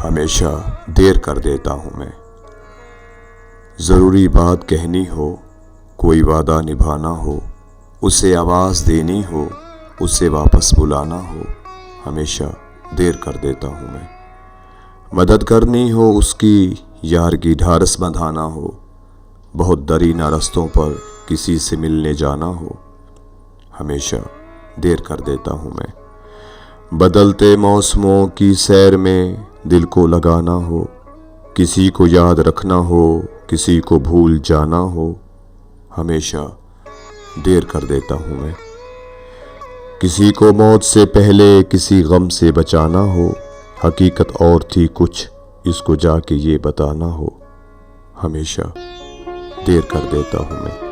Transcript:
ہمیشہ دیر کر دیتا ہوں میں۔ ضروری بات کہنی ہو، کوئی وعدہ نبھانا ہو، اسے آواز دینی ہو، اسے واپس بلانا ہو، ہمیشہ دیر کر دیتا ہوں میں۔ مدد کرنی ہو اس کی، یار کی ڈھارس بندھانا ہو، بہت درینہ رستوں پر کسی سے ملنے جانا ہو، ہمیشہ دیر کر دیتا ہوں میں۔ بدلتے موسموں کی سیر میں دل کو لگانا ہو، کسی کو یاد رکھنا ہو، کسی کو بھول جانا ہو، ہمیشہ دیر کر دیتا ہوں میں۔ کسی کو موت سے پہلے کسی غم سے بچانا ہو، حقیقت اور تھی کچھ، اس کو جا کے یہ بتانا ہو، ہمیشہ دیر کر دیتا ہوں میں۔